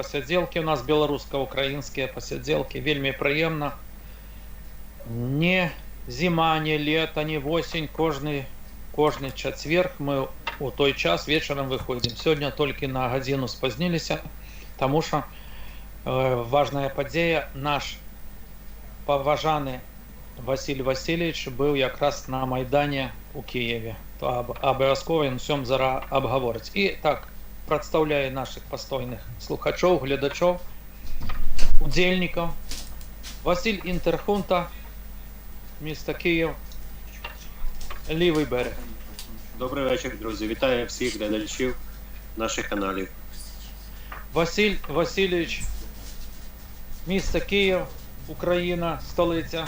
пасядзелкі у нас беларуска-украінскія пасядзелкі, вельмі прыемна. Не зіма, не лета, не восень, кожны чацверг мы у той час вечарам выходзім. Сёння толькі на гадзіну спазніліся, таму што важная падзея. Наш паважаны Василь Васильевич быў якраз на Майдане у Киеве. Абавязкова ён усё зараз абгаворыць. І так, прадстаўляю наших пастойных слухачоў, гледачоў, удзельнікаў. Василь Інтерхунта, місто Київ, лівий берег. Добрий вечір, друзі. Вітаю всіх глядачів наших каналів. Василь Васильович, місто Київ, Україна, столиця.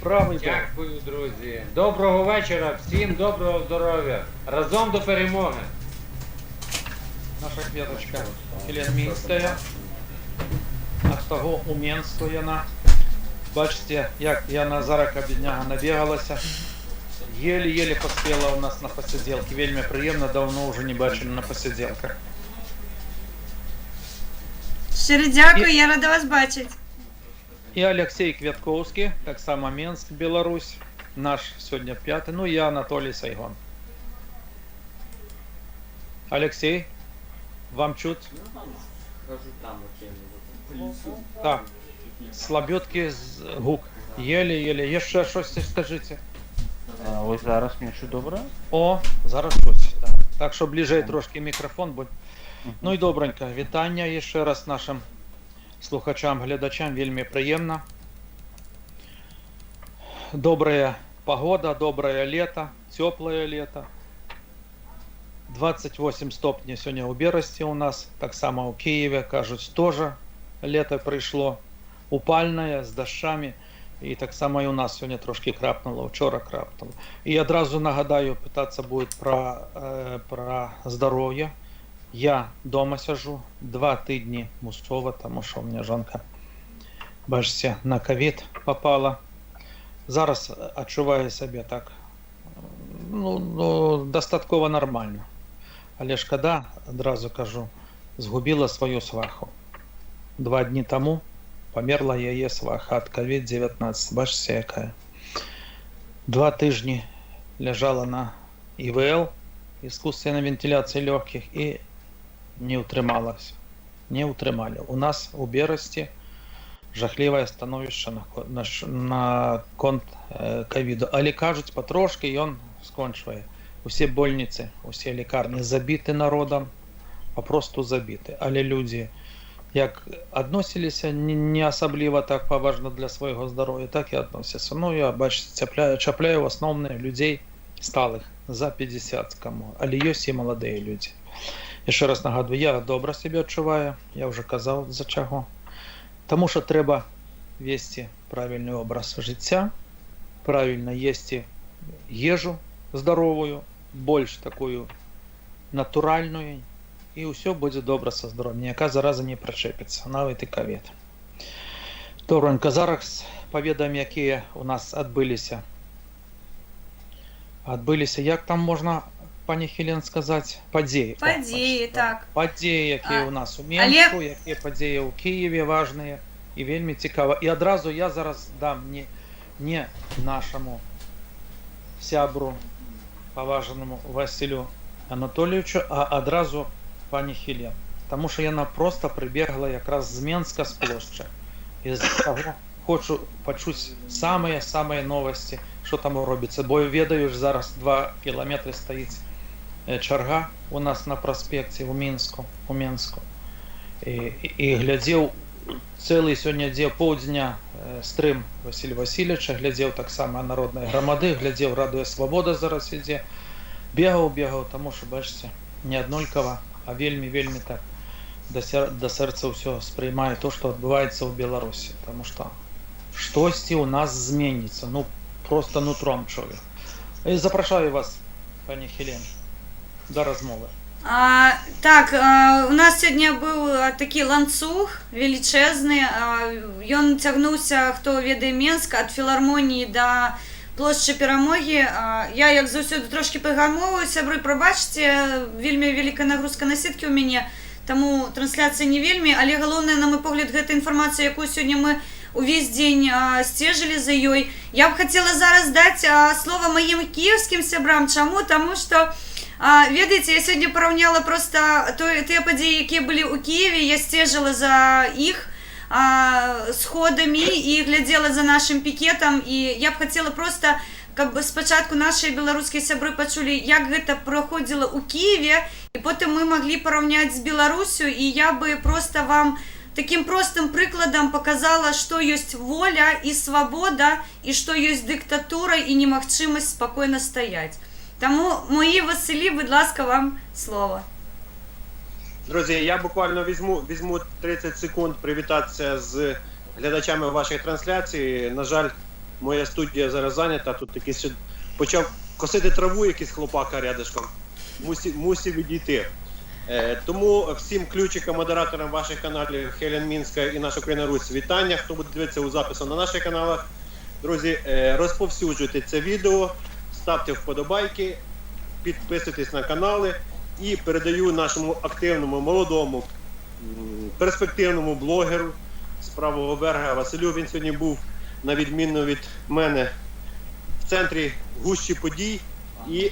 Правий берег. Дякую, друзі. Доброго вечора, всім доброго здоров'я. Разом до перемоги. Наша кветочка Келенмінська. Аж того Уменську яна. Бачите, як яна зараз бідняга набегалася. Еле-еле поспела у нас на посиділки. Вельми приємно, давно вже не бачили на посиділках. Щиро дякую, я рада вас бачити. І Олексій Квятковський, так само Менськ, Білорусь. Наш сьогодні п'ятий. Ну і Анатолій Сайгон. Олексій, вам чуть? Так. Слабютки гук. Еле-еле. Ще щось скажіть. Ось зараз мені чуть добре? О, зараз чуть. Так, так що ближче трошки мікрофон будь. Ну і добренько. Вітання ще раз нашим слухачам, глядачам. Вельми приємно. Добрая погода, доброе лето, теплое лето. 28 стопней сьогодні у Бересті у нас. Так само у Києві, кажуть, теж лето прийшло. Упальне, з дощами. І так само і у нас сьогодні трошки крапнуло, вчора крапнуло. І одразу нагадаю, питатися буде про здоров'я. Я дома сижу, 2 тижні мусово, тому що у мене жінка, бачите, на ковід попала. Зараз відчуваю себе так, достатково нормально. Але шкода, одразу кажу, згубила свою сваху. 2 дні тому померла яе сваха от COVID-19. Бачите, якая. 2 тижні лежала на ИВЛ, искусственной вентиляции легких, и не утрималась. Не утримали. У нас у Бересті жахливе становище на конт ковіду. Але кажуть, потрошки він скончує. Усі больниці, усі лікарні забиті народом, попросту забиті. Але люди як відносилися не особливо так поважно для свого здоров'я, так і відносяться. Ну, я, бачите, чапляю в основному людей сталих, за 50 кому, але є і молоді люди. І ще раз нагадую, я добре себе відчуваю, я вже казав за чого. Тому що треба вести правильний образ життя, правильно їсти їжу здоровую, більш таку натуральну, і все буде добре со здоров'ям. Ніяка зараза не причепиться, навіть і ковід. Добренько, зараз повідаємо, які у нас відбулися. Як там можна, пані Хелен, сказати? Події. Події, так. Події, які у нас у Менську, які події у Києві важні і вельми цікаво. І одразу я зараз дам не нашому сябру, поважаному Василю Анатолійовичу, а одразу пані Хелен. Тому що вона просто прибігла якраз з Менська, з площі. І з того хочу почути самые новості, що там робиться. Бо ведаю, що зараз 2 кілометри стоїть черга у нас на проспекті у Менську. І глядів цілий сьогодні півдня стрим Василя Васильовича, глядів так само народної громади, глядів Радує Свобода зараз іде. Бігав, тому що, бачите, не однольково, а вельми так до серця все сприймає то, що відбувається у Білорусі. Тому що щось у нас зміниться, ну просто нутром чоловік. І запрошую вас, пані Хелен, до розмови. Так, у нас сьогодні був такий ланцюг величезний, він тягнувся, хто веде Менськ, від філармонії до площі Перемоги. Я, як завжди, трошки пригальмовую, сябри, пробачте, вельми велика нагрузка на сітки у мене, таму трансляцыя не вельмі, але галоўнае, на мой погляд, гэта інфармацыя, якую сёння мы увесь дзень сцежылі за ёй. Я б хацела зараз даць слова маім кіеўскім сябрам. Чаму? Таму што ведаеце, я сёння параўняла просто тыя падзеі, якія былі ў Кіеве, я сцежыла за іх сходамі і глядзела за нашым пікетам, і я б хацела просто, каб спачатку нашыя беларускія сябры пачулі, як гэта праходзіла ў Кіеве, і потым мы маглі параўняць з Беларусю, і я бы просто вам таким простым прыкладам показала, што ёсць воля і свабода, і што ёсць дыктатура і немагчымасць спакойна стаяць. Таму, мої Василі, будь ласка, вам слово. Друзі, я буквально візьму 30 секунд привітатися з глядачами вашої трансляції. На жаль, моя студія зараз зайнята, тут якийсь почав косити траву якийсь хлопака рядышком, мусив відійти. Тому всім ключикам, модераторам ваших каналів Хелен Мінська і Наша Україна Русь вітання, хто буде дивитися у запису на наших каналах. Друзі, розповсюджуйте це відео, ставте вподобайки, підписуйтесь на канали. І передаю нашому активному, молодому, перспективному блогеру з правого берега Василю. Він сьогодні був, на відміну від мене, в центрі гущі подій і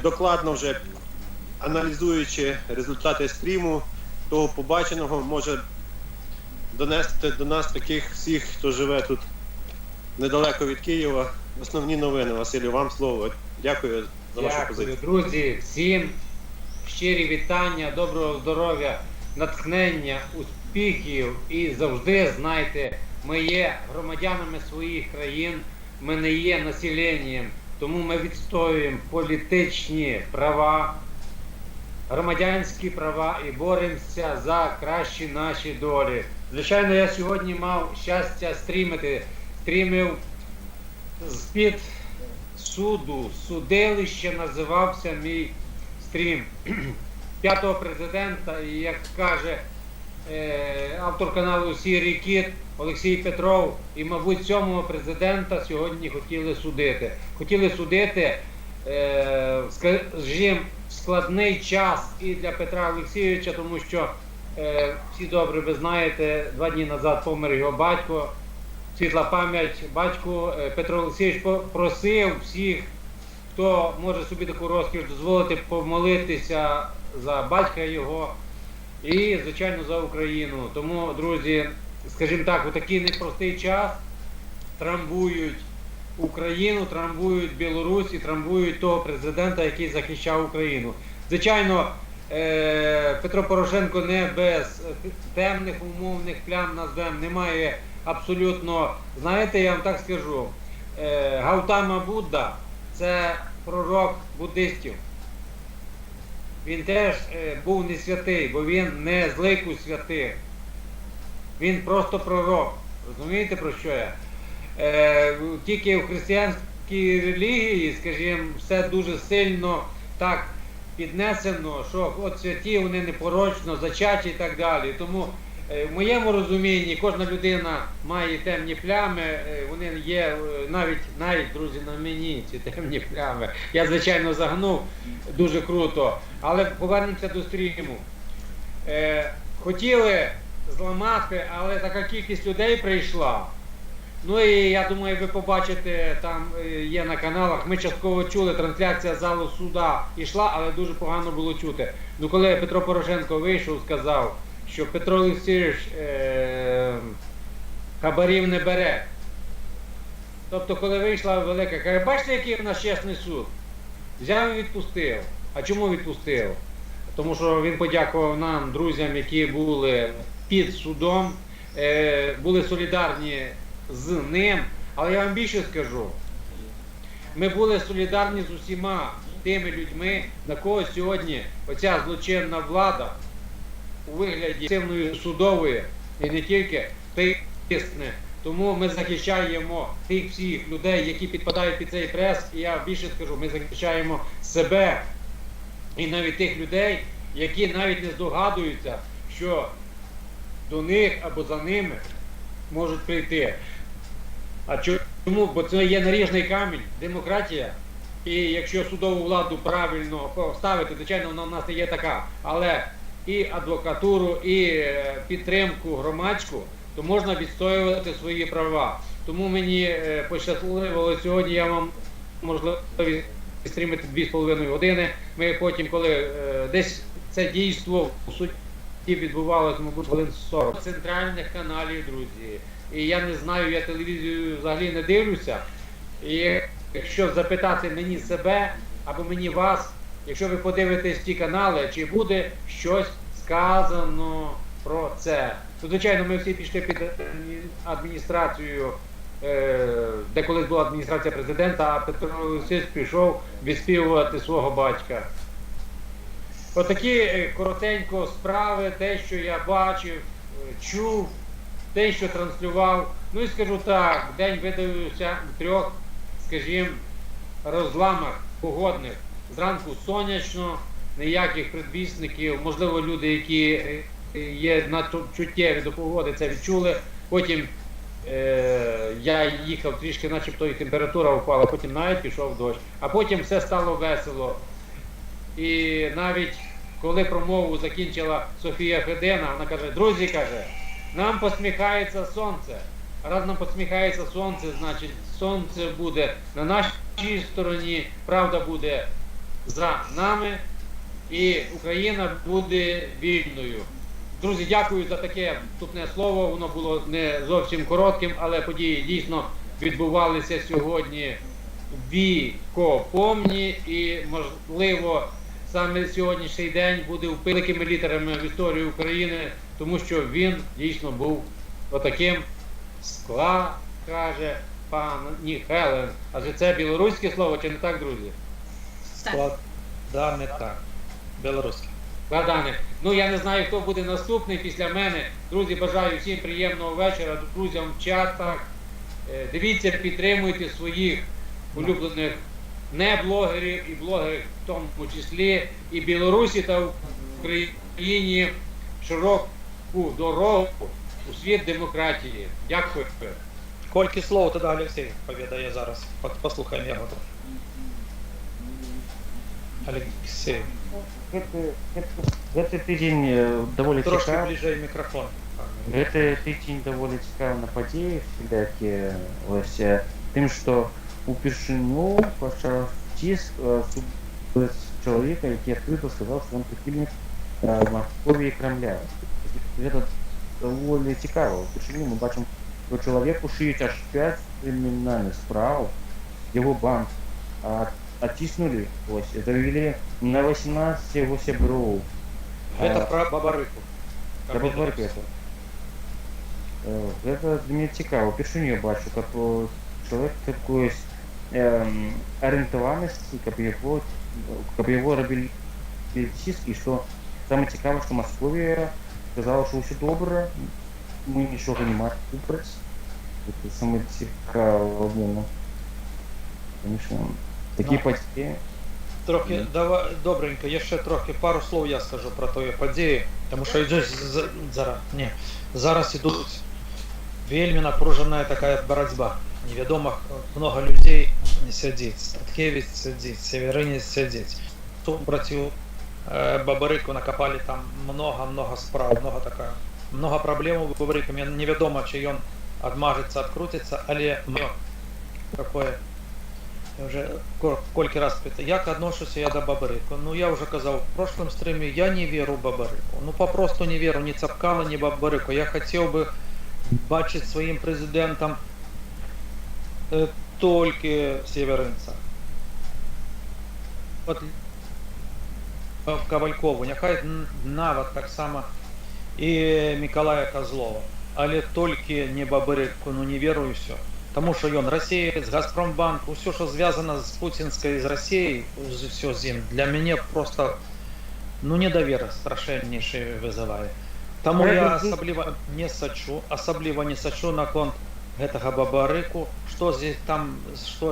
докладно вже аналізуючи результати стріму, того побаченого, може донести до нас таких всіх, хто живе тут недалеко від Києва, основні новини. Василю, вам слово. Дякую за вашу позицію. Дякую, друзі, всім щирі вітання, доброго здоров'я, натхнення, успіхів і завжди, знайте, ми є громадянами своїх країн, ми не є населенням, тому ми відстоюємо політичні права, громадянські права і боремося за кращі наші долі. Звичайно, я сьогодні мав щастя стрімив з-під суду, судилище називався мій стрім п'ятого президента, і як каже автор каналу Сірий Кіт Олексій Петров, і, мабуть, сьомого президента сьогодні хотіли судити. Хотіли судити, скажімо, в складний час і для Петра Олексійовича, тому що всі добре ви знаєте, 2 дні назад помер його батько, світла пам'ять батьку. Петро Олексійович просив всіх, хто може собі таку розкіш дозволити, помолитися за батька його і, звичайно, за Україну. Тому, друзі, скажімо так, у такий непростий час трамбують Україну, трамбують Білорусь і трамбують того президента, який захищав Україну. Звичайно, Петро Порошенко не без темних умовних плям, назвемо, немає абсолютно, знаєте, я вам так скажу, Гаутама Будда – це пророк буддистів. Він теж був не святий, бо він не з лику святих. Він просто пророк. Розумієте, про що я? Тільки в християнській релігії, скажімо, все дуже сильно так піднесено, що от святі, вони непорочно, зачаті і так далі. Тому в моєму розумінні кожна людина має темні плями, вони є навіть, друзі, на мені ці темні плями. Я, звичайно, загнув дуже круто, але повернемося до стріму. Хотіли зламати, але така кількість людей прийшла. Ну і я думаю, ви побачите, там є на каналах, ми частково чули, трансляція залу суда йшла, але дуже погано було чути. Ну коли Петро Порошенко вийшов, сказав, що Петро Олексійович хабарів не бере. Тобто, коли вийшла велика, каже, бачите, який у нас чесний суд? Взяв і відпустив. А чому відпустив? Тому що він подякував нам, друзям, які були під судом, були солідарні з ним. Але я вам більше скажу, ми були солідарні з усіма тими людьми, на кого сьогодні оця злочинна влада у вигляді сильної судової і не тільки тисне. Тому ми захищаємо тих всіх людей, які підпадають під цей прес, і я більше скажу, ми захищаємо себе і навіть тих людей, які навіть не здогадуються, що до них або за ними можуть прийти. А чому? Бо це є наріжний камінь, демократія. І якщо судову владу правильно поставити, звичайно, вона в нас не є така, але і адвокатуру, і підтримку громадську, то можна відстоювати свої права. Тому мені пощасливо сьогодні, я вам можливість стрімити 2,5 години. Ми потім, коли десь це дійство в суді відбувалося, мабуть, хвилин 40. Центральних каналів, друзі. І я не знаю, я телевізію взагалі не дивлюся. І якщо запитати мені себе або мені вас, якщо ви подивитесь ті канали, чи буде щось сказано про це. То, звичайно, ми всі пішли під адміністрацією, де колись була адміністрація президента, а Петро Олексійович пішов відспівувати свого батька. Отакі коротенько справи, те, що я бачив, чув, те, що транслював. Ну і скажу так, день видався в трьох, скажімо, розламах погодних. Зранку сонячно, ніяких предвісників, можливо, люди, які є чуттєві до погоди, це відчули. Потім я їхав трішки, начебто і температура впала, потім навіть пішов дощ. А потім все стало весело. І навіть коли промову закінчила Софія Федина, вона каже: друзі, каже, нам посміхається сонце. А раз нам посміхається сонце, значить сонце буде на нашій стороні, правда буде за нами і Україна буде вільною. Друзі, дякую за таке вступне слово, воно було не зовсім коротким, але події дійсно відбувалися сьогодні вікопомні і, можливо, саме сьогоднішній день буде великими літерами в історії України, тому що він дійсно був отаким скла, каже пані Хелен. Адже це білоруське слово, чи не так, друзі? Склад, да, не так. Білоруський. Складане. Ну, я не знаю, хто буде наступний після мене. Друзі, бажаю всім приємного вечора, друзям в чатах. Дивіться, підтримуйте своїх улюблених не-блогерів і блогерів в тому числі. І Білорусі та Україні широку дорогу у світ демократії. Дякую. Колькі слово тоді Олексій повідає зараз. Послухаємо його. Олексій. Гэты тыдзень даволі Трошки цікавы. ближэй мікрофон. Гэты тыдзень даволі цікавы на падзеях, які ось тым, што упершыню пачаў ціск супраць чалавека, які адкрыта сказаў, што ён прыхільнік Маскоўі і Крамля. Гэта даволі цікава. Упершыню мы бачым, што чалавеку шыюць аж 5 крымінальных справ, яго банк оттиснули, завели на 18 его сяброў. Гэта пра Бабарыку. Гэта для мяне цікава. Упершыню я бачу, каб чалавек такой арыентаванасці, каб яго рабілі ціск, і што самае цікава, што Масковія сказала, што ўсё добра, мы нічога не маем супраць. Гэта самае цікава. Конечно, такі падзеі. Трохи, добренько, яшчэ трохи пару слоў я скажу про тое падзеі, тому що зараз ідуць вельмі напружаная такая барацьба. Невядома, много людзей сядзіць, Статкевич сядзіць, Северынец сядзіць. Супроціў Бабарыку накапалі там много спраў, много праблем у Бабарыка. Невядома, чи ён адмажыцца, адкруціцца, але такое. Я уже колькі раз питаю, як отношуся я до Бабарыку? Ну, я уже казав в прошлом стриме, я не веру Бабарыку. Ну, попросту не веру ні Цапкала, ні Бабарыку. Я хотів би бачити своїм президентом тільки Северинця. От Ковалькову, нехай нават так само і Миколая Козлова. Але тільки не Бабарыку, ну не веру і все. Тому що ён расеец, Газпромбанк, все, що зв'язано з путінською, з Росією, все з ним, для мене просто, ну, недовіра страшеннейшая визиває. Тому я особливо не сачу на конт гэтага Бабарыку, що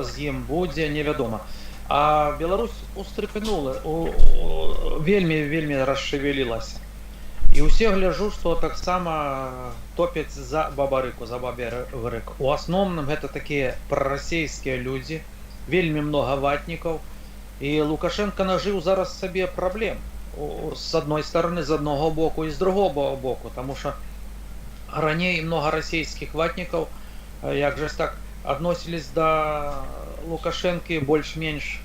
з ім буде, невядома. А Беларусь устрепенула, вельмі расшевелилася. І усе гляжу, што таксама топяць за Бабарыку, за Бабарыку. У асноўным гэта такія прарасійскія людзі, вельмі многа ватнікаў. І Лукашенко нажыў зараз сабе праблем. с одной стороны, з одного боку і з другого боку, тому що ранее много российских ватников, як же так, относились до Лукашенки больш-менш,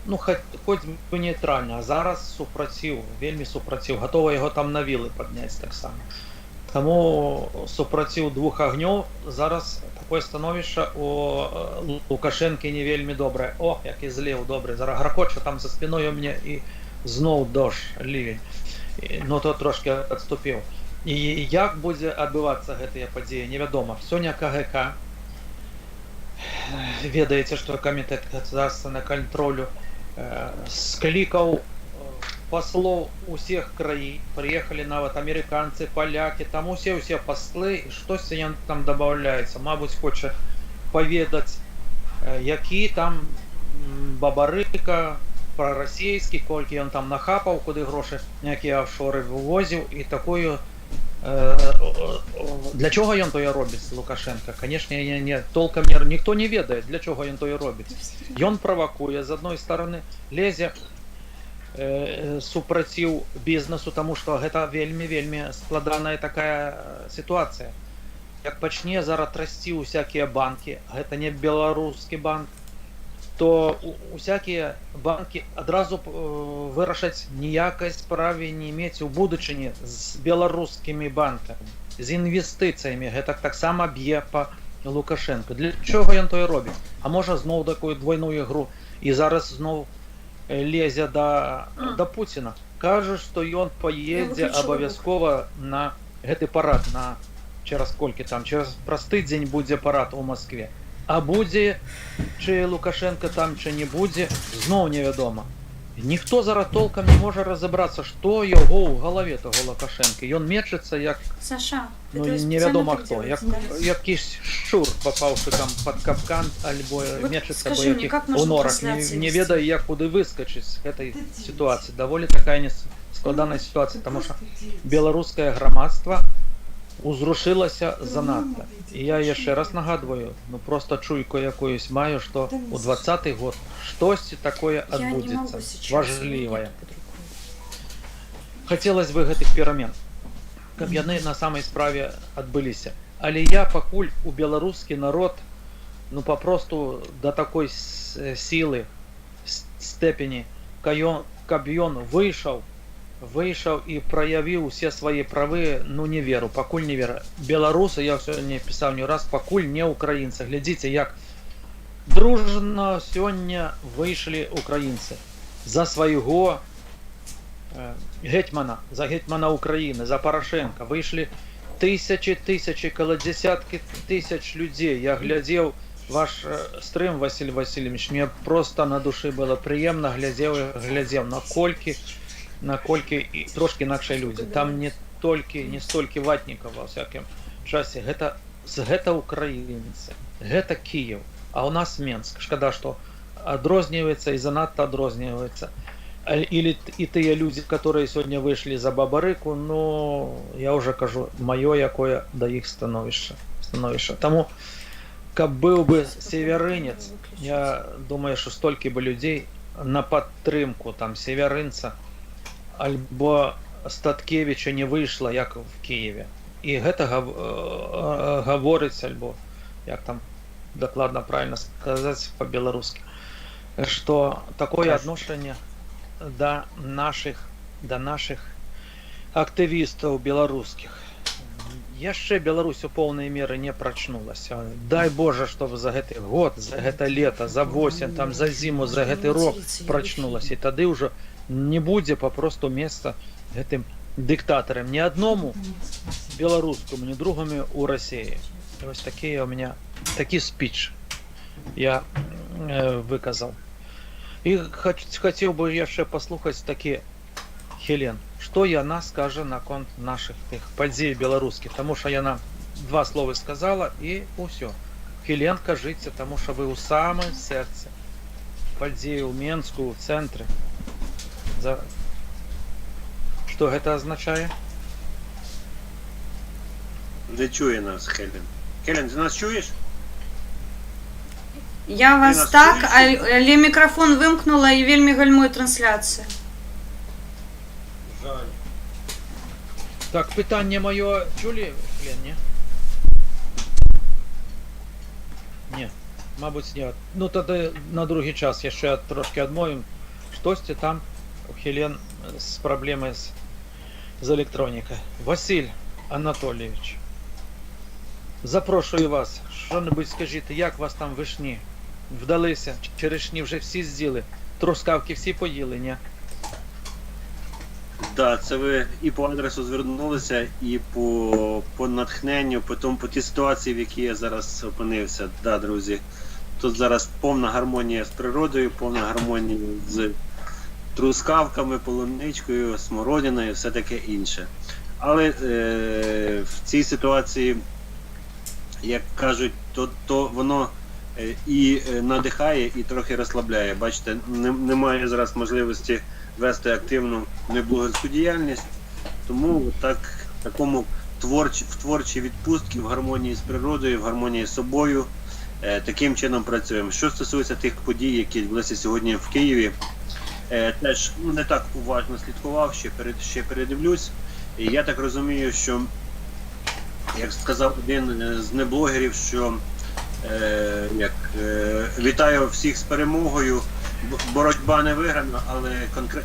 ну, хоч би нейтрально, а зараз супротив, вельми супротив, готові його там на віли підняти так само. Тому супротив двох огнів зараз таке становище у Лукашенки не вельми добре. О, як і злив добре. Зараз гракоче там за спиною мені і знов дощ, ливень. Ну то трошки відступив. І як буде відбуватися гэтая подія, невідомо. Сьогодні КГК, ведаеце, што Комітет государственного контролю скликал послов усіх країн, приїхали навіть американці, поляки, там усе посли, і щось їм там додається. Мабуть, хоче повідати, які там бабарика проросійські, скільки він там нахапав, куди гроші, які офшори вивозив, і такою. Для чого він то робить, Лукашенко? Звісно, толком ніхто не ведає, для чого він то робить. Він провокує, з одної сторони, лезе супротив бізнесу, тому що гэта вельми складаная такая ситуація. Як пачне зараз расці усякія банки, гэта не беларускі банк, то усякія банки адразу вырашаць ніякай справе не мець у будучыні з беларускімі банкамі, з інвестыцыямі. Гэта таксама б'е па Лукашенко. Для чого ён то і робіць? А можа зноў такую двойную ігру і зараз зноў лезе до Путина. Кажа, што ён поедзе абавязкова на гэты парад, на через колькі там, через просты дзень будзе парад у Москве. А будзе чи Лукашенко там, чи не будзе, зноў невядома. Ніхто зараз толком не може розібратися, що його у голові того Лукашенка. Ён мечеться як, Саша, ну, невідомо хто, як якийсь щур, попавши там під капкан, або вот мечеться скажи по яких мне, у норах, не ведає, як куди вискочити з цієї ситуації. Доволі така складана ситуація, тому що білоруське громадство узрушилося занадто. І я ще раз нагадую, ну просто чуйку якоюсь маю, що у 20-й год щось таке відбудеться, важливе. Хотілося б гэтых перамен, каб яны на самай справе адбыліся. Але я пакуль у беларускі народ, ну папросту до такой сілы, степені, каб ён выйшаў і праявіў усе свае правы, ну не веру, пакуль не веру. Беларусы, я сёння пісаў не раз, пакуль не украінцы. Глядзіце, як дружна сёння выйшлі украінцы за свайго гетьмана, за гетьмана Украіны, за Порошенка. Выйшлі тысячи, каля десяткі тысяч людзей. Я глядзеў ваш стрим, Василь Васильевич, мне просто на душы было прыемна, глядзеў, наколькі і трошки інакшыя людзі. Там не столькі ватнікаў ва всякім часе. Гэта украінцы, гэта Кіев, а у нас Менск. Шкада, што адрозніваецца і занадта адрозніваецца. І тыя людзі, которые сёння выйшлі за бабарыку, ну, я уже кажу, маё якое да іх становішча. Таму, каб быў бы северынец, я думаю, што столькі бы людзей на падтрымку там северынца альбо Статкевича не выйшла, як в Киеве. І гэта гаворыць, альбо як там дакладна правильно сказаць по-беларускі, што такое адношенне да наших актывістаў беларускіх. Яшчэ Беларусь у поўнай меры не прачнулася. Дай Боже, чтобы за гэты год, за гэта лето, за осень, там, за зіму, за гэты рок прачнулася. І тады ўжо не будзе папросту месца гэтым дыктатарам, ні адному беларускаму, ні другому у России. Вось такие у меня, такі спіч я выказаў. І хацеў бы яшчэ паслухаць такі Хелен, што яна скажа наконт наших тых падзей беларускіх, таму што яна два словы сказала і ўсё. Хелен, кажыце, таму што вы ў самым сэрцы падзеі ў Менску, ў цэнтры. Што гэта азначае? Не чує нас Хелен. Хелен, ти нас чуєш? Я вас нас так, чуєш? але мікрафон вимкнула і вельмі гальмує трансляцію. Так, питання моє чули, Лен, ні? Ні, мабуть, ні. Ну, тоді на другий час я ще трошки відмовим. Щось там у Хелен з проблемою з електронікою. Василь Анатолійович, запрошую вас. Що-небудь скажіть, як вас там вишні? Вдалися? Черешні вже всі з'їли? Трускавки всі поїли, ні? Да, це ви і по адресу звернулися, і по натхненню, потім по тій ситуації, в якій я зараз опинився. Да, друзі, тут зараз повна гармонія з природою, повна гармонія з трускавками, полуничкою, смородиною, все таке інше. Але в цій ситуації, як кажуть, то воно і надихає, і трохи розслабляє. Бачите, немає зараз можливості вести активну неблогерську діяльність, тому так, в творчій відпустці, в гармонії з природою, в гармонії з собою, таким чином працюємо. Що стосується тих подій, які відбулися сьогодні в Києві, теж не так уважно слідкував, ще передивлюсь. І я так розумію, що, як сказав один з неблогерів, що вітаю всіх з перемогою, боротьба не виграна, але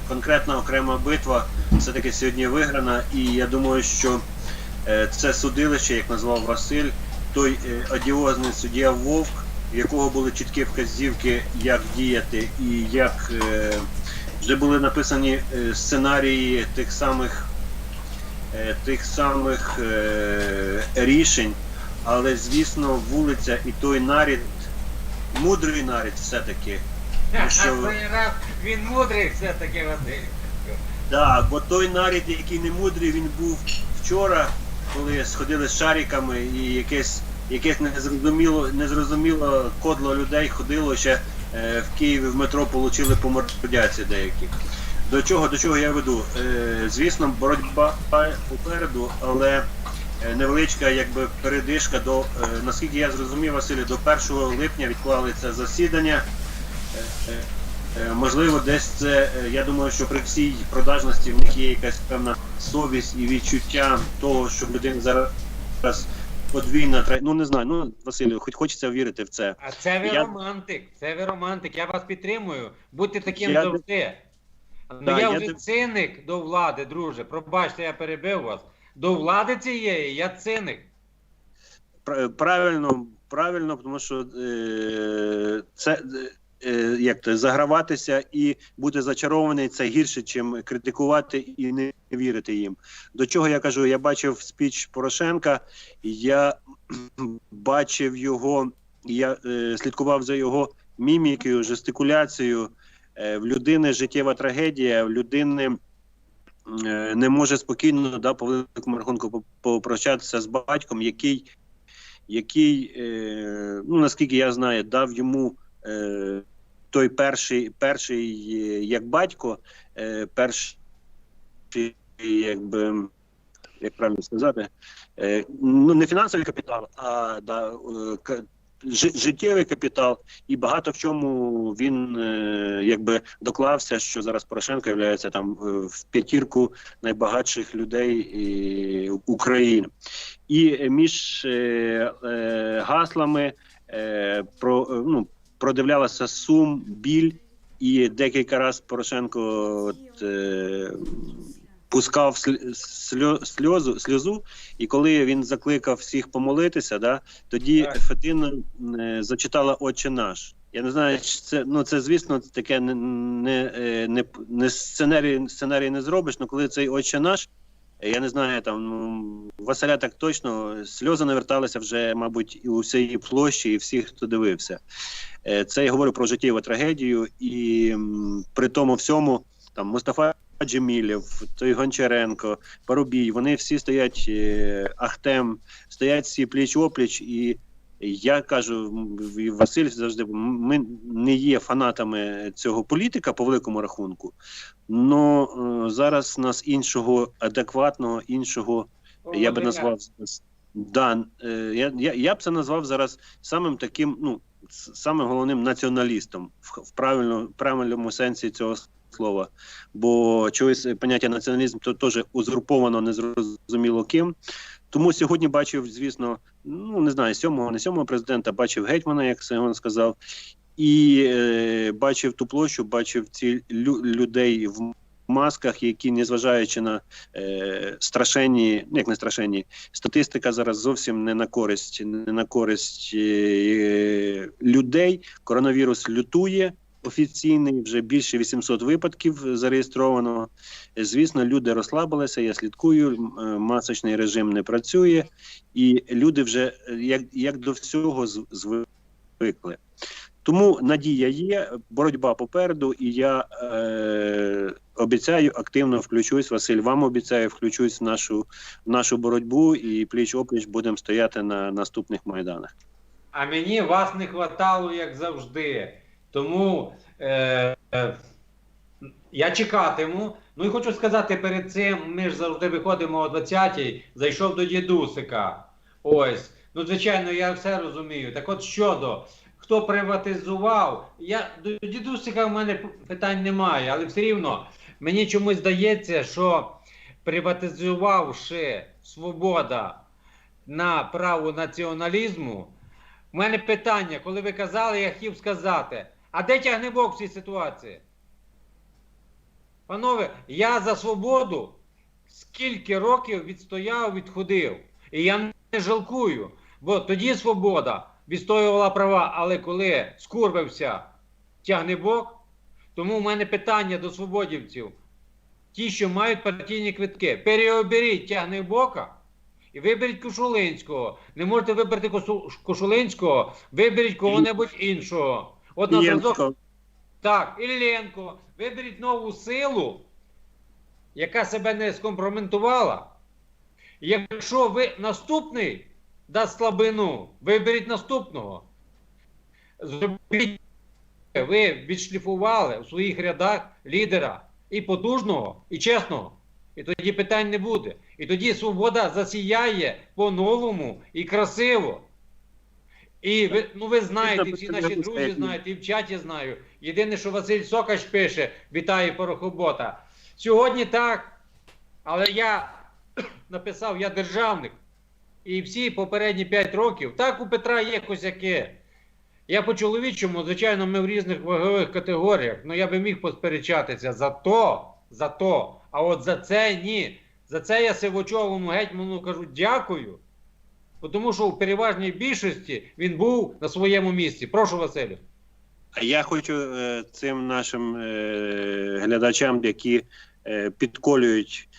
конкретна окрема битва все-таки сьогодні виграна. І я думаю, що це судилище, як назвав Василь, той одіозний суддя Вовк, в якого були чіткі вказівки, як діяти і як вже були написані сценарії тих самих рішень, але, звісно, вулиця і той нарід, мудрий нарід все-таки. Цей раз він мудрий все-таки, Василь. Так, бо той нарід, який не мудрий, він був вчора, коли сходили з шариками і якесь незрозуміло кодло людей ходило ще в Києві в метро, отримали по мордяці деякі. До чого я веду? Звісно, боротьба попереду, але невеличка якби передишка до, наскільки я зрозумів, Василю, до 1 липня відклали це засідання. Можливо, десь це, я думаю, що при всій продажності в них є якась певна совість і відчуття того, що людина зараз подвійна, ну не знаю, ну, Василю, хоч хочеться вірити в це. А це ви романтик, я вас підтримую. Будьте таким завжди. Ну я вже циник до влади, друже, пробачте, я перебив вас. До влади цієї я циник. Правильно, тому що це заграватися і бути зачарований – це гірше, чим критикувати і не вірити їм. До чого я кажу? Я бачив спіч Порошенка, я бачив його, я слідкував за його мімікою, жестикуляцією. В людини життєва трагедія, в людини не може спокійно, по великому рахунку, попрощатися з батьком, який, ну, наскільки я знаю, дав йому той перший як батько, перший, якби, як правильно сказати, ну, не фінансовий капітал, а життєвий капітал, і багато в чому він якби доклався, що зараз Порошенко є там в п'ятірку найбагатших людей України. І між гаслами продивлялася сум, біль, і декілька разів Порошенко пускав сльозу, і коли він закликав всіх помолитися, тоді Фетина зачитала «Отче наш». Я не знаю, чи це звісно, таке не сценарій не зробиш, але коли цей «Отче наш», я не знаю, там, Василя так точно, сльози наверталися вже, мабуть, і у всій площі, і всіх, хто дивився. Це я говорю про життєву трагедію, і при тому всьому, там, Мустафа Джемілєв, той Гончаренко, Парубій, вони всі стоять, Ахтем, стоять всі пліч-опліч, і я кажу, і Василь завжди, ми не є фанатами цього політика по великому рахунку, але зараз нас іншого адекватного, іншого, я би назвав, я б це назвав зараз самим таким, самим головним націоналістом в правильному сенсі цього слова, бо чогось поняття націоналізм то теж узурповано незрозуміло ким. Тому сьогодні бачив, звісно, ну не знаю, не сьомого президента, бачив гетьмана, як Симон сказав, і бачив ту площу, бачив ці людей в масках, які, незважаючи на страшенні, як не страшенні, статистика зараз зовсім не на користь людей. Коронавірус лютує, офіційний, вже більше 800 випадків зареєстровано. Звісно, люди розслабилися, я слідкую, масочний режим не працює, і люди вже як до всього звикли. Тому надія є, боротьба попереду, і я обіцяю, активно включусь, Василь, вам обіцяю, включусь в нашу боротьбу і пліч-опліч будемо стояти на наступних Майданах. А мені вас не хватало, як завжди. Тому я чекатиму. Ну і хочу сказати перед цим, ми ж завжди виходимо о 20-й, зайшов до дідусика. Ось. Ну, звичайно, я все розумію. Так от щодо, хто приватизував, до дідусика в мене питань немає, але все рівно мені чомусь здається, що приватизувавши свобода на право націоналізму, в мене питання, коли ви казали, я хотів сказати, а де тягнебок в цій ситуації? Панове, я за свободу скільки років відстояв, відходив. І я не жалкую, бо тоді свобода відстоювала права, але коли скурвився тягнебок, тому в мене питання до свободівців. Ті, що мають партійні квитки, переоберіть тягнебока і виберіть Кошулинського. Не можете вибрати Кошулинського, виберіть кого-небудь іншого. От на зразок. Так, Іллєнко. Виберіть нову силу, яка себе не скомпрометувала. Якщо ви наступний дасть слабину, виберіть наступного. Зробіть, ви відшліфували у своїх рядах лідера і потужного, і чесного. І тоді питань не буде. І тоді свобода засіяє по-новому і красиво. І ви знаєте, і всі наші друзі знають, і в чаті знаю. Єдине, що Василь Сокач пише, вітає порохобота. Сьогодні так, але я написав, я державник. І всі попередні 5 років, так у Петра є косяки. Я по-чоловічому, звичайно, ми в різних вагових категоріях, але я би міг посперечатися за то, а от за це ні. За це я Сивочовому гетьману кажу дякую. Тому що у переважній більшості він був на своєму місці. Прошу, Василю. А я хочу цим нашим глядачам, які підколюють,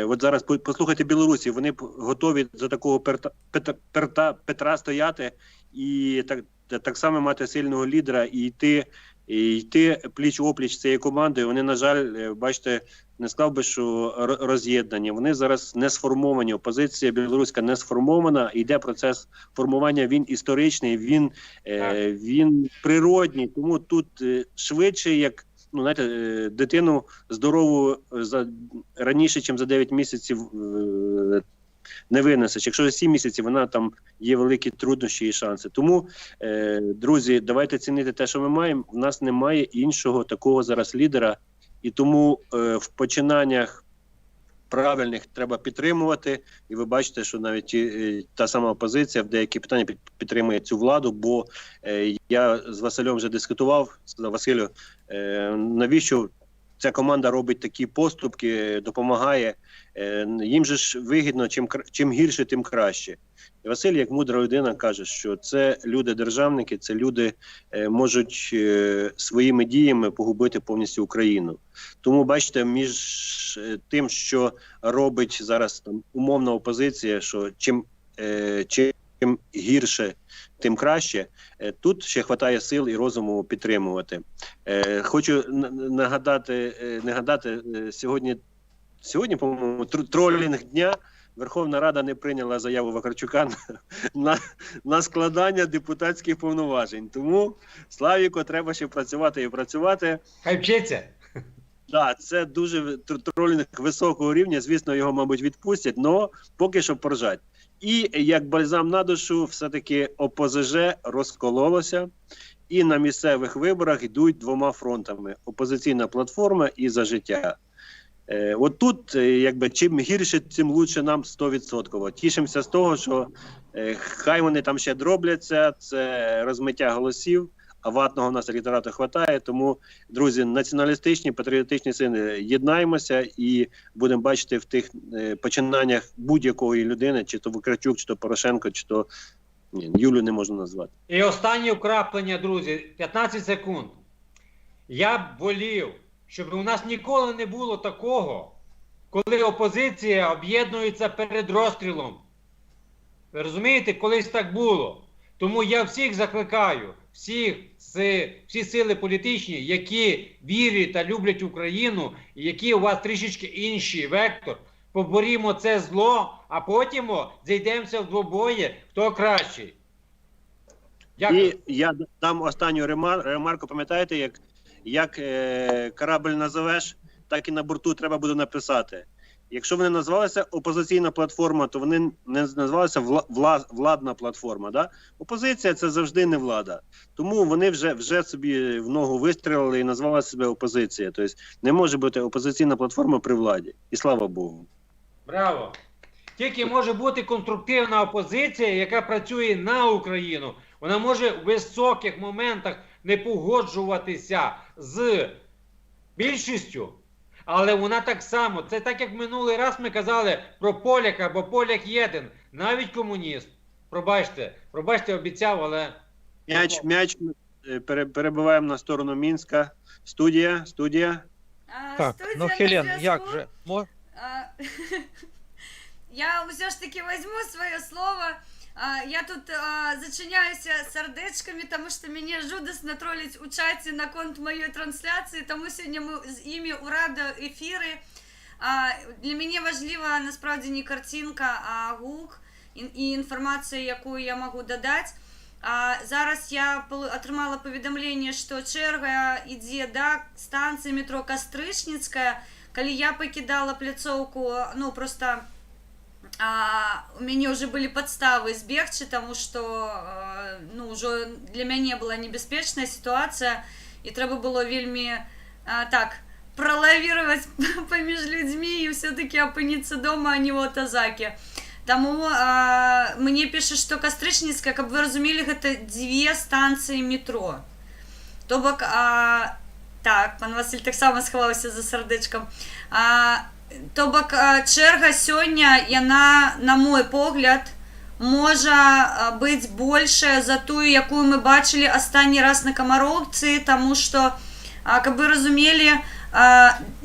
от зараз послухайте білорусів, вони готові за такого Петра стояти і так само мати сильного лідера і йти пліч-опліч цією командою. Вони, на жаль, бачите, не сказав би, що роз'єднані. Вони зараз не сформовані. Опозиція білоруська не сформована. Йде процес формування, він історичний, він природній. Тому тут швидше, як дитину здорову раніше, ніж за 9 місяців не винесеш. Якщо за 7 місяців, вона там є великі труднощі і шанси. Тому, друзі, давайте цінити те, що ми маємо. У нас немає іншого такого зараз лідера. І тому в починаннях правильних треба підтримувати. І ви бачите, що навіть та сама опозиція в деякі питання підтримує цю владу, бо я з Василем вже дискутував, сказав: Василю, навіщо ця команда робить такі поступки, допомагає? Їм же ж вигідно, чим гірше, тим краще. І Василь, як мудра людина, каже, що це люди-державники, це люди можуть своїми діями погубити повністю Україну. Тому, бачите, між тим, що робить зараз там умовна опозиція, що чим гірше, тим краще, тут ще вистачає сил і розуму підтримувати. Хочу нагадати, сьогодні, по-моєму, тролінг дня. Верховна Рада не прийняла заяву Вакарчука на складання депутатських повноважень. Тому, Славіко, треба ще працювати і працювати. Хай вчиться. Так, це дуже тролінг високого рівня. Звісно, його, мабуть, відпустять, але поки що поржать. І як бальзам на душу, все-таки ОПЗЖ розкололося. і на місцевих виборах йдуть двома фронтами: опозиційна платформа і «За життя». От тут, якби, чим гірше, тим лучше нам 100%. Тішимося з того, що хай вони там ще дробляться, це розмиття голосів, а ватного в нас електорату хватає. Тому, друзі, націоналістичні, патріотичні сили, єднаємося і будемо бачити в тих починаннях будь-якої людини, чи то Вакарчук, чи то Порошенко, чи то Юлю не можна назвати. І останнє вкраплення, друзі, 15 секунд. Я б волів, щоб у нас ніколи не було такого, коли опозиція об'єднується перед розстрілом. Ви розумієте, колись так було. Тому я всіх закликаю, всі сили політичні, які вірять та люблять Україну, і які у вас трішечки інший вектор, поборімо це зло, а потім зійдемося в двобої, хто кращий. Дякую. І я дам останню ремарку. Пам'ятаєте, як корабль назовеш, так і на борту треба буде написати. Якщо вони називалися опозиційна платформа, то вони не називалися владна платформа. Да? Опозиція – це завжди не влада. Тому вони вже собі в ногу вистрілили і назвали себе опозиція. Тобто не може бути опозиційна платформа при владі. І слава Богу. Браво! Тільки може бути конструктивна опозиція, яка працює на Україну. Вона може в високих моментах не погоджуватися з більшістю, але вона так само, це так як минулий раз ми казали про поляка, бо поляк єдин, навіть комуніст. Пробачте, обіцяв, але... М'яч перебуваємо на сторону Мінська. Студія. Так, Студія ну на Хелен, зв'язку. як же? Я все ж таки возьму своє слово. Я тут зачиняюся сердечками, тому що мене жудосно тролять у чаті на конт моєї трансляції, тому сьогодні ми з ними у радіо ефіри. Для мене важлива насправді не картинка, а гук і інформація, яку я можу додати. Зараз я отримала повідомлення, що черга йде до станції метро Кастричницька. Коли я покидала пляцовку, ну просто... у меня уже были подставы збегчы, тому что ну, уже для мяне была небяспечная ситуація, і треба было вельмі так пролавировать поміж людьми и все-таки опыниться дома, а не в Отазаке. Тому мне пишут, что Кастрычніцкая, каб вы разумели, гэта 2 станції метро. То бок, так, пан Василь так само сховаўся за сардэчкам. То бок чэрга сёння, яна, на мой погляд, можа быць большая за тую, якую мы бачылі астанні раз на Камароўцы, таму што, каб вы разумелі,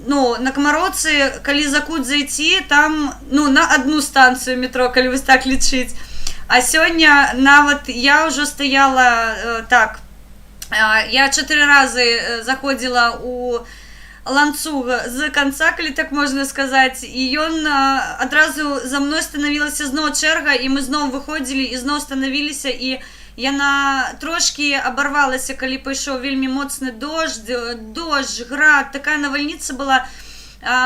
ну, на Камароўцы, калі за кут зайти, там, ну, на одну станцыю метро, калі вось так лічыць. А сёння нават я ўжо стаяла, так, я 4 разы заходзіла у ланцуг з канца, калі так можна сказаць, і ён адразу за мной станавілася зноў чэрга, і мы зноў выходзілі і зноў станавіліся, і яна трошкі абарвалася, калі пайшоў вельмі моцны дождж, град, такая навальніца была.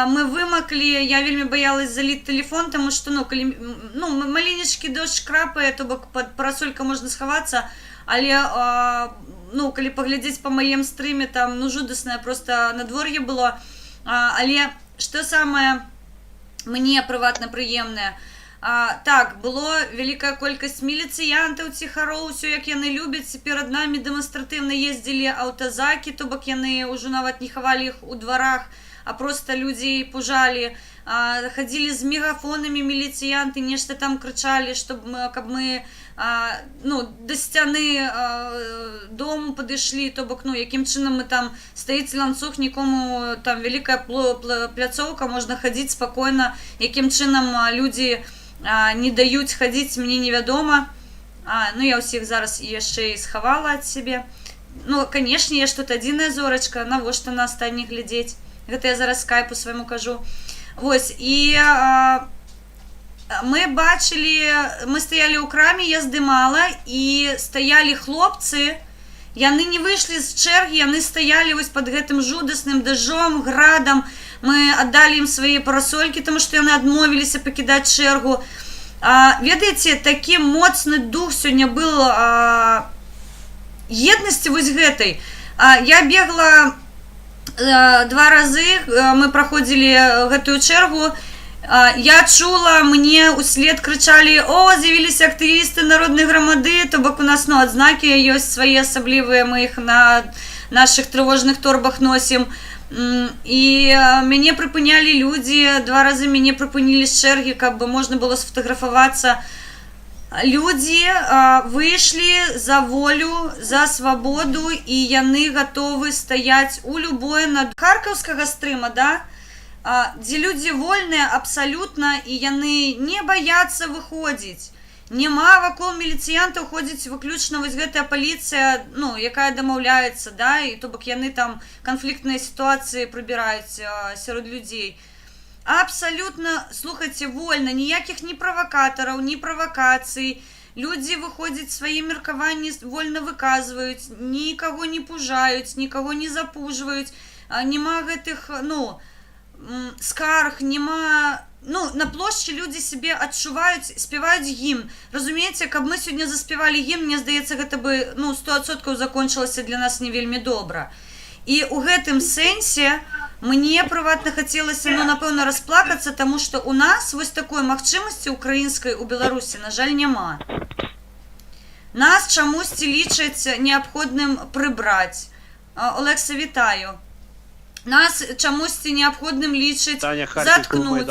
Мы вымаклі, я вельмі баялась заліць тэлефон, таму што, ну, калі, ну, маленечкі дождж крапае, то бок пад парасолька можна схавацца, але ну, калі паглядзець па маім стрыме, там, ну, жудаснае просто надвор'е было. Але што самае мне прыватна прыемнае, так, было вялікая колькасць міліцыянтаў, ціхароў, усё як яны любяць, перад намі дэманстратыўна ездзілі аўтазакі, то бок яны ўжо нават не хавалі іх у дварах, а просто людзей пужалі, хадзілі з мегафонамі міліцыянты, нешта там крычалі, каб мы ну, до сцяны дому падышлі, то бок, ну, якім чынам мы там стаіць ланцуг, нікому там вялікая пляцоўка, можна хадзіць спакойна, якім чынам людзі не даюць хадзіць, мне невядома. Ну, я ўсіх зараз яшчэ і схавала ад сябе. Ну, канешне, я ж тут адзіная зорачка, навошта на астатніх глядзець. Гэта я зараз скайпу свайму кажу. Вось, і мы бачылі, мы стаялі ў краме, я здымала, і стаялі хлопцы, яны не выйшлі з чэргі, яны стаялі вось пад гэтым жудасным дажджом, градам, мы аддалі ім свае парасолькі, таму што яны адмовіліся пакідаць чэргу. Ведаеце, такі моцны дух сёння быў еднасці вось гэтай. Я бегла 2 разы, мы праходзілі гэтую чэргу. Я чула, мне услед крычалі: «О, з'явіліся актывісты народнай грамады», то бок у нас, ну, адзнакі ёсць свае асаблівыя, мы іх на наших трывожных торбах носім. І мяне прыпынялі людзі, 2 разы мяне прыпынілі з чэргі, каб можна было сфатаграфавацца. Людзі выйшлі за волю, за свабоду, і яны гатовы стаяць у любое над харкаўскага стрыма, да? Дзе людзі вольныя абсалютна, і яны не баяцца выходзіць. Няма вакол міліцыянтаў, ходзіць выключна вось гэтая паліцыя, ну, якая дамаўляецца, да, і то бок яны там канфліктныя сітуацыі прыбіраюць сярод людзей. Абсалютна, слухайце, вольна, ніякіх ні правакатараў, ні правакацый. Людзі выходзяць свае меркаванні, вольна выказваюць, нікаго не пужаюць, нікаго не запужваюць, няма гэтых, ну, скарг, няма... Ну, на плошчы людзі сябе адчуваюць, спяваюць гімн. Разумееце, каб мы сёння заспявалі гімн, мне здаецца, гэта бы, ну, 100% закончылася для нас не вельмі добра. І ў гэтым сэнсе мне прыватна хацелася, ну, напэўна, расплакацца, таму што ў нас вось такой магчымасці украінскай у Беларусі, на жаль, няма. Нас чамусьці лічаць неабходным прыбраць. Олекса, вітаю. Нас чамусьці неабходным лічыць заткнуць.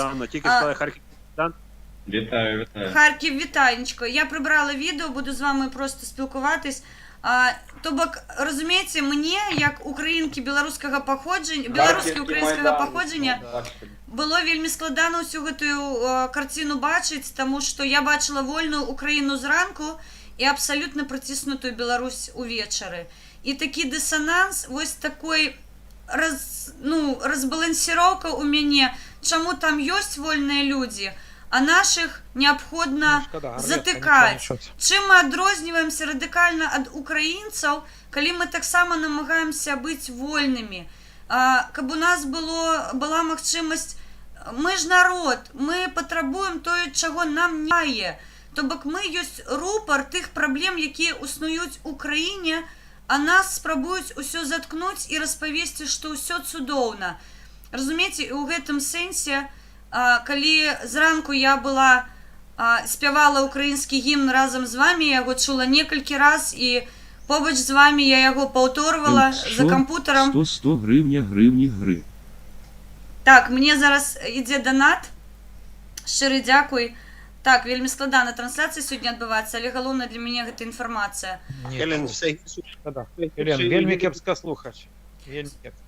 Вітаю. Харків, вітанечко. Я прибрала відео, буду з вами просто спілкуватись. То бок, розумієте, мені, як українки білоруського походження, було вельми складано всю гэтую картину бачить, тому що я бачила вольну Україну зранку і абсолютно притиснутую Білорусь увечері. І такий дисонанс, ось такий разбалансировка у мяне, чаму там ёсць вольныя людзі, а наших неабходна затыкаць. Чым мы адрозніваемся радыкальна ад украінцаў, калі мы таксама намагаемся быць вольнымі, каб у нас была магчымасць, мы ж народ, мы патрабуем тое, чаго нам не мае. То бок мы ёсць рупар тых праблем, якія існуюць у краіне, а нас спрабуюць усё заткнуць і распавесці, што ўсё цудоўна. Разумееце, у гэтым сэнсе, калі зранку я была, спявала украінскі гімн разам з вами, я яго чула некалькі раз, і побач з вами я яго паўторвала за кампутарам. 100 гривні. Так, мне зараз ідзе донат. Шчыры дзякуй. Так, вельмі складана трансляцыя сёння адбываецца, але галоўнае для мяне гэта інфармацыя. Хелен, Хелен, вельмі кепска слухаць.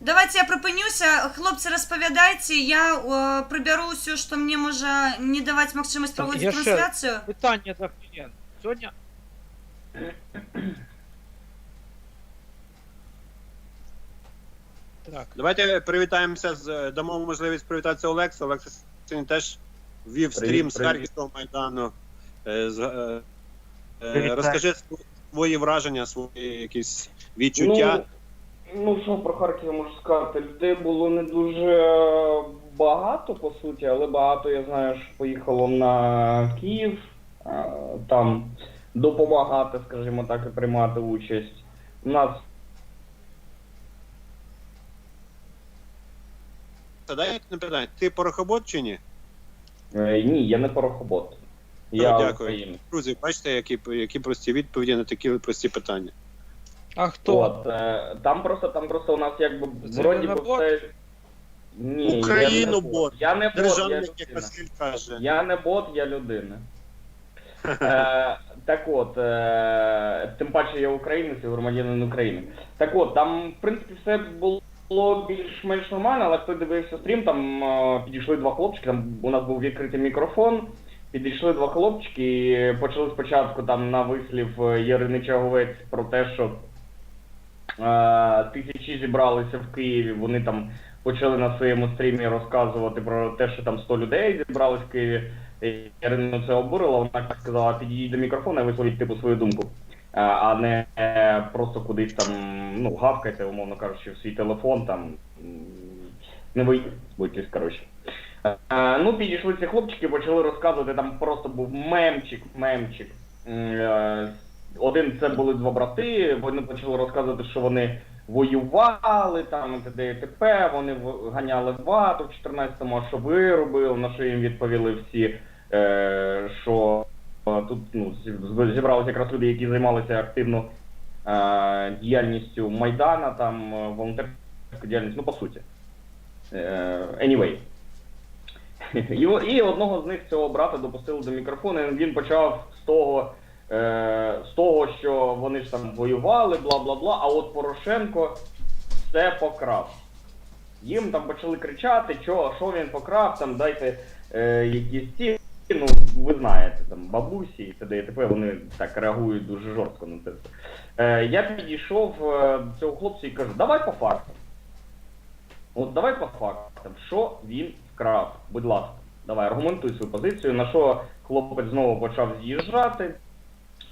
Давайте я прыпынюся, хлопцы, распавядайце, я прыбяру ўсё, што мне можа не даваць магчымасць праводзіць трансляцыю. Пытанне да Хелен. Сёння... Так. Давайте привітаємося, дамо можливість привітатися Олексу. Олекса сьогодні теж вів стрім з Харківського Майдану. Розкажи свої враження, свої якісь відчуття. Ну, що про Харків я можу сказати? Людей було не дуже багато, по суті, але багато, я знаю, що поїхало на Київ, там допомагати, скажімо так, і приймати участь. У нас... Дай не питання, ти порохобот чи ні? Ні, я не порохобот. Я дякую. Друзі, бачите, які прості відповіді на такі прості питання. А хто? От, там просто у нас якби вроді би все... Ні, Україну-бот. Я не бот, Державник, як Василь каже. Я не бот, я людина. Так от, тим паче я українець, я громадянин України. Так от, там, в принципі, все було більш-менш нормально, але хто дивився стрім, там підійшли два хлопчики, там у нас був відкритий мікрофон, підійшли два хлопчики і почали спочатку там на вислів Ярини Чаговець про те, що тисячі зібралися в Києві, вони там почали на своєму стрімі розказувати про те, що там 100 людей зібрались в Києві. Ярину це обурило, вона сказала, підійдіть до мікрофона і висловіть типу свою думку, а не просто кудись там, ну, гавкайте, умовно кажучи, в свій телефон, там, не вийдіть, коротше. Ну, підійшли ці хлопчики, почали розказувати, там просто був мемчик, один це були два брати, вони почали розказувати, що вони воювали, там, т.д. і т.п., вони ганяли вату в 14-му, а що ви робили, на що їм відповіли всі, що тут ну, зібралися якраз люди, які займалися активно діяльністю Майдана, там, волонтерську діяльність, ну, по суті. Anyway. І одного з них, цього брата, допустили до мікрофону, і він почав з того, що вони ж там воювали, бла-бла-бла, а от Порошенко все покрав. Їм там почали кричати, що він покрав, там дайте якісь ці, ну, ви знаєте, там бабусі і т.д. і т.п. Вони так реагують дуже жорстко на це. Я підійшов до цього хлопця і кажу, давай по фактам. От давай по фактам, що він вкрав, будь ласка, давай, аргументуй свою позицію, на що хлопець знову почав з'їжджати,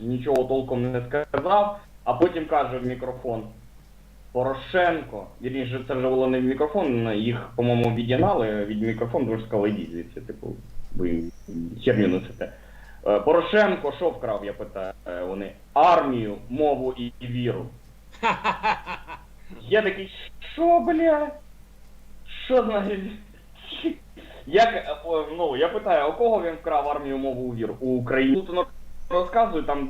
нічого толком не сказав, а потім каже в мікрофон, Порошенко, вірніше, це вже було не в мікрофон, їх, по-моєму, відігнали від мікрофону, тому що сказали, йдіть звідси, типу, ви херню несете. Порошенко що вкрав, я питаю, вони, армію, мову і віру. Я такий, що, бля? Що значить? Я питаю, у кого він вкрав армію, мову, віру? У Україні. Тут воно розказую, там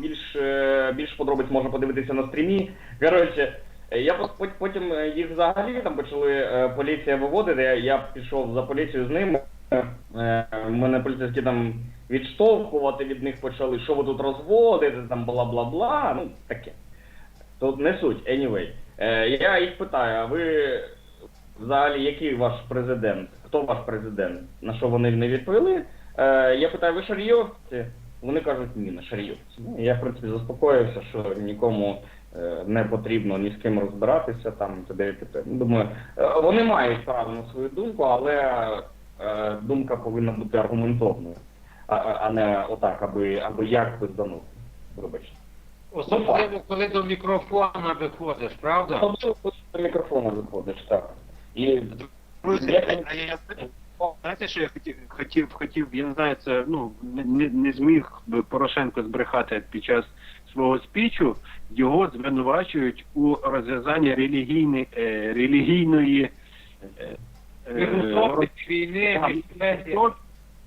більш подробиць можна подивитися на стрімі. Коротше, я потім їх взагалі там почали поліція виводити, я пішов за поліцію з ними. Мене поліцейські там відштовхувати від них почали, що ви тут розводите, там бла-бла-бла, ну таке. Тут не суть, anyway. Я їх питаю, а ви взагалі який ваш президент? Хто ваш президент? На що вони не відповіли? Я питаю, ви шарійовці? Вони кажуть, ні, не шарійовці. Ну, я, в принципі, заспокоївся, що нікому не потрібно ні з ким розбиратися, там, т.д. і т.п. Думаю, вони мають право на свою думку, але думка повинна бути аргументованою, а не отак, аби як пизданути. Вибачте. Особливо, коли до мікрофона виходиш, правда? Особливо, коли до мікрофону виходиш, так. І Друзі, знаєте, що я хотів, я не знаю, це, ну, не зміг би Порошенко збрехати під час свого спічу, його звинувачують у розв'язанні релігійної війни,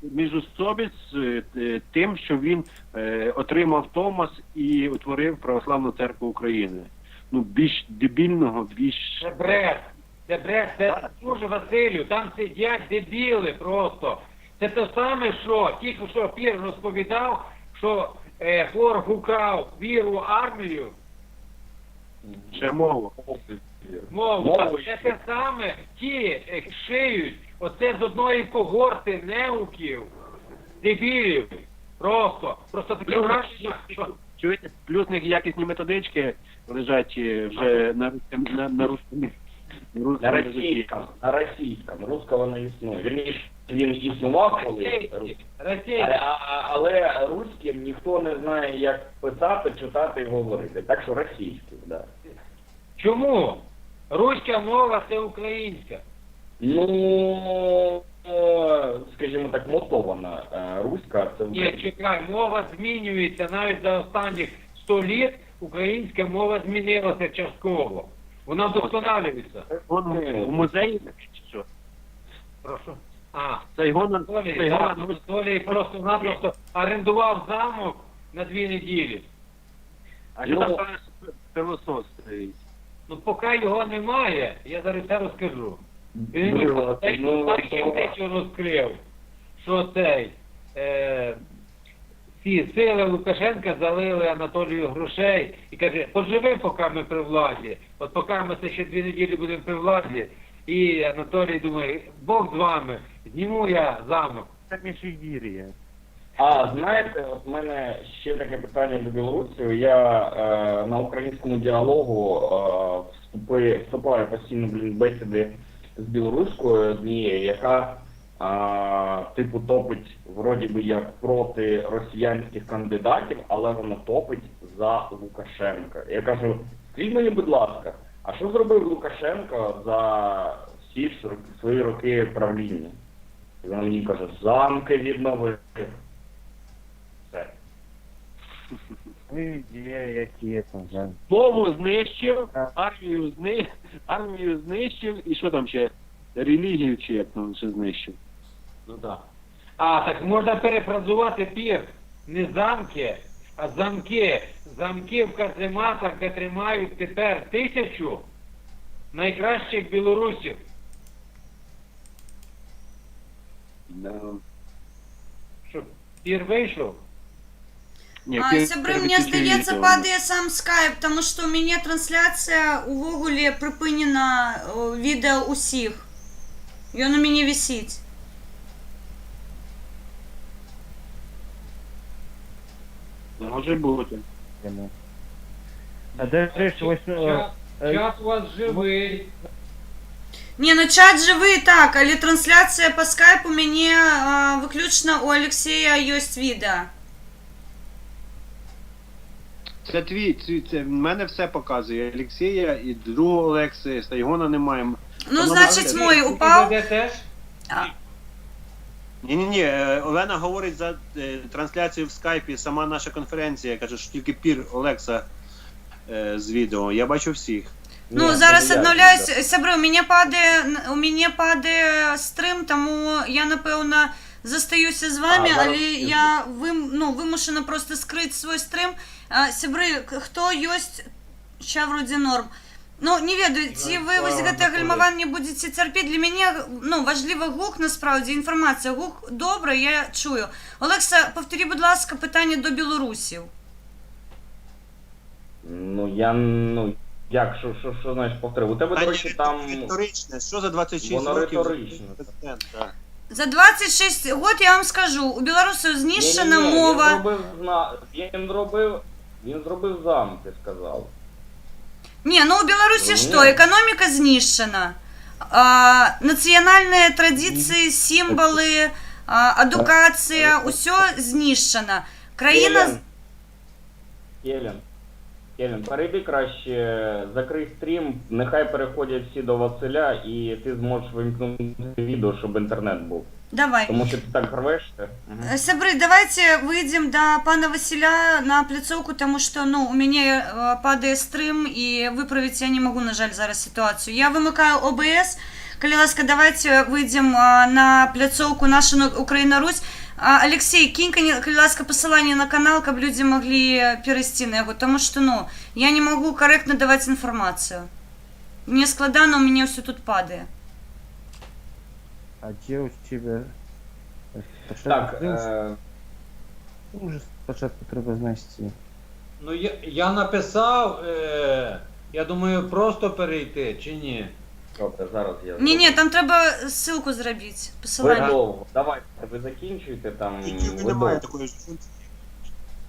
міжусобиць з тим, що він отримав Томос і утворив Православну Церкву України. Ну, більш дебільного, більш... Це бред, це дуже, Василю, там сидять дебіли просто. Це те саме, що тільки що Пір розповідав, що Флорг украв віру, армію, Ще мову. мову. Це те саме, ті шиють, оце з одної когорти неуків, дебілів. Просто таке враження, що... Чуєте? Плюс в них якісні методички лежать вже на російському. Русского не існує. Вірніше, він існував коли. Російська. Але руським ніхто не знає, як писати, читати і говорити. Так що російський, да. Чому? Руська мова це українська. Ну, скажімо так, мотована руська. Це Ні, чекай, мова змінюється навіть за останніх 100 літ. Українська мова змінилася частково. Вона вдосконалюється. в музеї чи що? Прошу. Це його Анатолій просто-напросто орендував замок на 2 неділі. А що там пилосос стоїть? Ну, поки його немає, я зараз це розкажу. Він розкрив, що цей ці сили Лукашенка залили Анатолію грошей і каже, поживи, поки ми при владі. От поки ми це ще 2 неділі будемо при владі. І Анатолій думає, Бог з вами, зніму я замок. Це Мішигір'я. Знаєте, от в мене ще таке питання до білорусів. Я на українському діалогу вступаю постійно в бесіди з білоруською, з однією, яка типу топить вроді би як проти росіянських кандидатів, але вона топить за Лукашенка. Я кажу, скажіть мені, будь ласка, а що зробив Лукашенко за всі свої роки правління? І вона мені каже, замки відновив. Все. Ви де, які там, да. Мову знищив, Так. армію знищив, і що там ще? Релігію чи як там ще знищив? Ну так. А, так можна перефразувати пір. Не замки, а замки. Замки в казематах, де тримають тепер 1000 найкращих білорусів. Да. Щоб пір вийшов. Ні, Сябры, мне здаецца, падае сам скайп, тому що у мяне трансляція увогуле припинена відео усіх. Ён у мяне вісіць. Може бути. А до речі, ось... Чат у вас живий. Не, ну чат живий так, але трансляція по скайпу у мяне виключно у Олексія ёсць відео. Це це в мене все показує. Олексія і другого Олекси, Стайгона немає. Ну, Воно значить, бачите? мой упав. Де теж? Ні, Олена говорить за трансляцію в скайпі, сама наша конференція, каже, що тільки пір Олекса з відео. Я бачу всіх. Ну, Ні, зараз це не я, обновляюсь. Сябри, у мене падає стрим, тому я, напевно, застаюся з вами, зараз але скажу. я вимушена просто скрити свій стрім. Сябри, хто ёсць, ща вроде норм. Ну, не ведаю, ці ви ось гэта гальмаванне будете цярпець. Для мяне, важлива гук, насправді, інформація. Гук добре, я чую. Олекса, повторі, будь ласка, питання до білорусів. Як, що значить повторив? У тебе, до речі, там... Риторичне, що за 26 Воно років? риторичне. Так. За 26 год, я вам скажу, у білорусів знищена Ні-ні-ні, мова. Він зробив зам, ти сказав. Ні, ну у Білорусі Ні. що, економіка знищена, національні традиції, символи, адукація, усе знищено. Країна... Келен, перейди краще, закрий стрім, нехай переходять всі до Василя, і ти зможеш вимкнути відео, щоб інтернет був. Давай. Тому що ти так рвешся. Угу. Сябры, давайте выйдем до пана Василя на пляцоўку, тому что, у мяне падае стрым, і выправіць я не могу, на жаль, зараз ситуацию. Я вымыкаю ОБС. Калі ласка, давайте выйдем на пляцоўку наша Украина-Русь. Алексей, кинь, калі ласка, посылание на канал, каб люди могли перейсці на яго, тому что, я не могу корректно давать информацию. Мне складано, у меня все тут падае. А де у тебе... Так, Уже спочатку треба знайти. Ну, я написав, я думаю, просто перейти, чи ні? добре, зараз я Ні, там треба ссылку зробити, Ви посилання. довго, давайте, ви закінчуєте там, YouTube немає такої ж функції.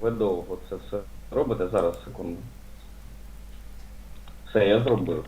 ви довго це все робите, зараз, секунду. Все, я зробив.